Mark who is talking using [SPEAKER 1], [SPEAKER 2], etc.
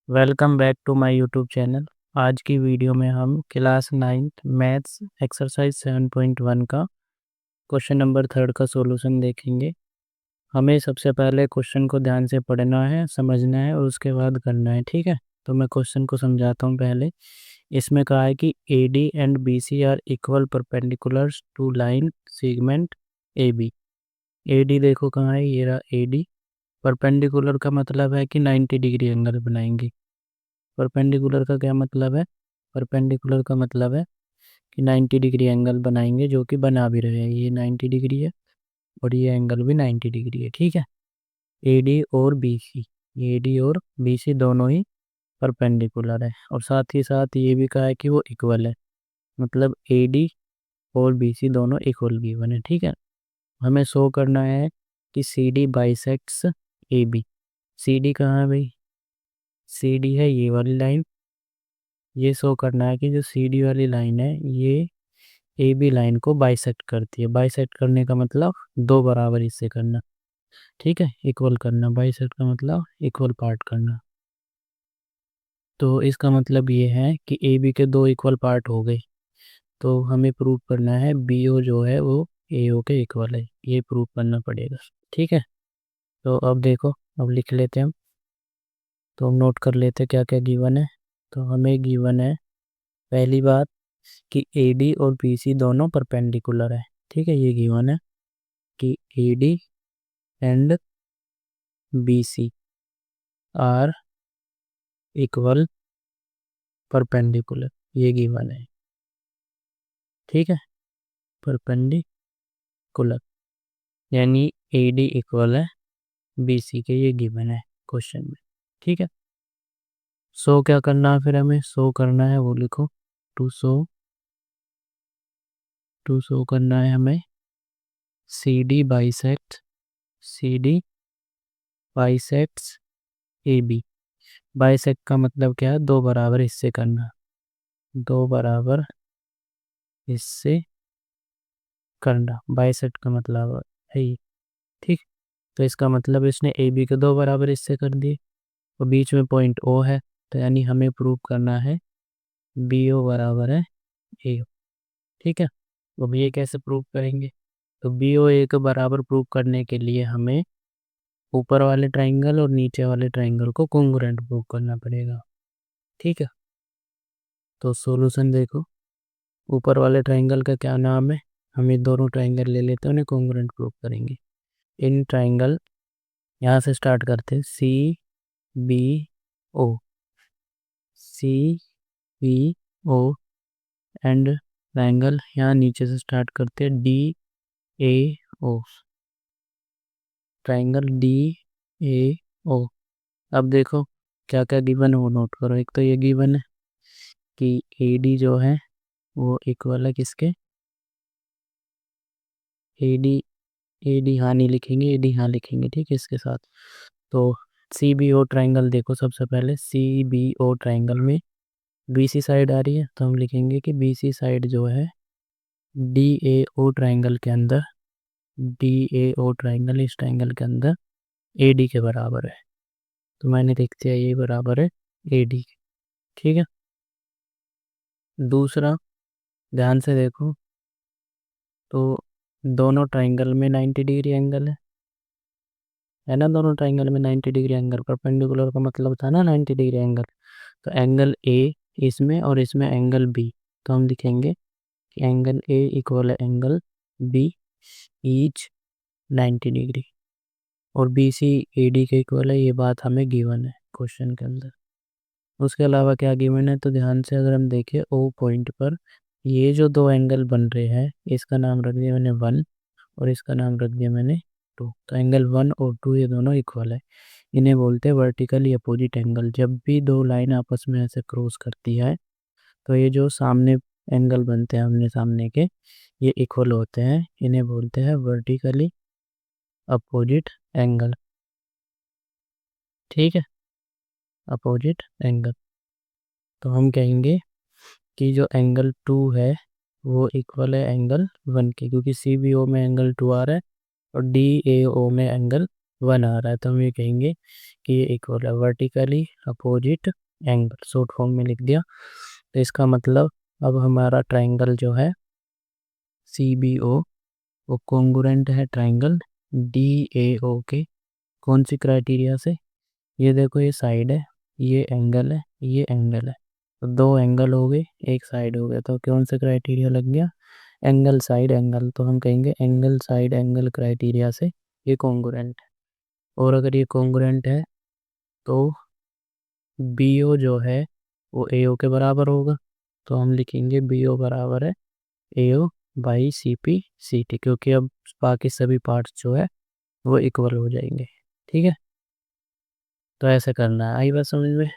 [SPEAKER 1] Welcome back to my YouTube channel. आज की video में हम क्लास 9th मैथ्स एक्सरसाइज 7.1 का क्वेश्चन नंबर 3 का सॉल्यूशन देखेंगे। हमें सबसे पहले क्वेश्चन को ध्यान से पढ़ना है, समझना है और उसके बाद करना है। ठीक है, तो मैं क्वेश्चन को समझाता हूँ पहले। इसमें कहा है कि AD and BC are equal perpendiculars to line segment AB। AD देखो कहाँ है, ये रहा AD। परपेंडिकुलर का मतलब है कि 90 डिग्री एंगल बनाएंगे। परपेंडिकुलर का क्या मतलब है? परपेंडिकुलर का मतलब है कि 90 डिग्री एंगल बनाएंगे, जो कि बना भी रहे हैं। ये 90 डिग्री है और ये एंगल भी 90 डिग्री है। ठीक है, AD और BC, AD और BC दोनों ही परपेंडिकुलर है और साथ ही साथ ये भी कहा है कि वो इक्वल है। मतलब AD और BC दोनों इक्वल गिवन है। ठीक है, हमें शो करना है कि CD बाइसेक्ट्स AB। CD कहाँ है भाई? CD है ये वाली लाइन। ये शो करना है कि जो CD वाली लाइन है ये AB लाइन को बाइसेक्ट करती है। बाइसेक्ट करने का मतलब दो बराबर हिस्से करना। ठीक है, इक्वल करना। बाइसेक्ट का मतलब इक्वल पार्ट करना। तो इसका मतलब ये है कि AB के दो इक्वल पार्ट हो गए। तो हमें प्रूव करना है BO जो है वो AO के इक्वल है। ये प्रूव करना पड़ेगा। ठीक है, तो अब देखो, अब लिख लेते हैं हम। तो हम नोट कर लेते हैं क्या क्या गिवन है। तो हमें गिवन है पहली बात कि AD और BC दोनों परपेंडिकुलर है। ठीक है, ये गिवन है कि AD and BC are equal perpendicular, ये गिवन है। ठीक है, परपेंडिकुलर यानी AD इक्वल है BC के, ये गिवन है क्वेश्चन में। ठीक है, सो क्या करना है फिर हमें? सो करना है, वो लिखो टू शो करना है हमें CD बाइसेक्ट्स AB। बाइसेक्ट का मतलब क्या है? दो बराबर हिस्से करना। दो बराबर हिस्से करना बाइसेक्ट का मतलब है ये। ठीक, तो इसका मतलब इसने AB के दो बराबर हिस्से कर दिए और बीच में पॉइंट O है। तो यानी हमें प्रूव करना है BO बराबर है AO। ठीक है, अब ये कैसे प्रूव करेंगे? तो BO A के बराबर प्रूव करने के लिए हमें ऊपर वाले ट्राइंगल और नीचे वाले ट्राइंगल को कॉन्ग्रुएंट प्रूव करना पड़ेगा। ठीक है, तो सॉल्यूशन देखो। ऊपर वाले ट्राइंगल का क्या नाम है? हम ये दोनों ट्राइंगल ले लेते हैं, उन्हें कॉन्ग्रुएंट प्रूव करेंगे। इन ट्राइंगल यहाँ से स्टार्ट करते हैं, CBO, CBO एंड ट्राइंगल यहाँ नीचे से स्टार्ट करते हैं, DAO, ट्राइंगल DAO। अब देखो क्या क्या गिवन है वो नोट करो। एक तो ये गिवन है कि AD जो है वो इक्वल है किसके? AD, AD हाँ नहीं लिखेंगे, AD हाँ लिखेंगे। ठीक है, इसके साथ। तो CBO ट्राइंगल देखो, सबसे पहले CBO ट्राइंगल में BC साइड आ रही है, तो हम लिखेंगे कि BC साइड जो है DAO ट्राइंगल के अंदर, DAO ट्राइंगल इस ट्राइंगल के अंदर AD के बराबर है। तो मैंने लिख दिया ये बराबर है AD के। ठीक है, दूसरा ध्यान से देखो, तो दोनों ट्राइंगल में 90 डिग्री एंगल है ना? दोनों ट्राइंगल में 90 डिग्री एंगल, परपेंडिकुलर का मतलब था ना 90 डिग्री एंगल। तो एंगल A इसमें और इसमें एंगल B, तो हम लिखेंगे कि एंगल A इक्वल है एंगल B ईच 90 डिग्री और BC AD के इक्वल है। ये बात हमें गिवन है क्वेश्चन के अंदर। उसके अलावा क्या गिवन है? तो ध्यान से अगर हम देखें O पॉइंट पर ये जो दो एंगल बन रहे हैं, इसका नाम रख दिया मैंने 1 और इसका नाम रख दिया मैंने 2। तो एंगल 1 और 2 ये दोनों इक्वल है। इन्हें बोलते हैं वर्टिकली अपोजिट एंगल। जब भी दो लाइन आपस में ऐसे क्रॉस करती है तो ये जो सामने एंगल बनते हैं आमने सामने के, ये इक्वल होते हैं। इन्हें बोलते हैं वर्टिकली अपोजिट एंगल। ठीक है, अपोजिट एंगल। तो हम कहेंगे कि जो एंगल 2 है वो इक्वल है एंगल 1 के, क्योंकि CBO में एंगल 2 आ रहा है और DAO में एंगल 1 आ रहा है, तो हम ये कहेंगे कि ये इक्वल है vertically opposite angle, short form में लिख दिया। तो इसका मतलब अब हमारा ट्राइंगल जो है CBO वो कॉन्ग्रुएंट है ट्राइंगल DAO के कौन सी क्राइटेरिया से। ये देखो ये साइड है, ये एंगल है, ये एंगल है, तो 2 एंगल हो गए, एक साइड हो गया, तो कौन सा क्राइटेरिया लग गया, एंगल साइड एंगल। तो हम कहेंगे एंगल साइड एंगल क्राइटेरिया से ये कॉन्ग्रुएंट है। और अगर ये कॉन्ग्रुएंट है तो BO जो है वो AO के बराबर होगा। तो हम लिखेंगे BO बराबर है AO बाई CP/CT, क्योंकि अब बाकी सभी पार्ट्स जो है वो इक्वल हो जाएंगे। ठीक है, तो ऐसे करना है। आई बात समझ में।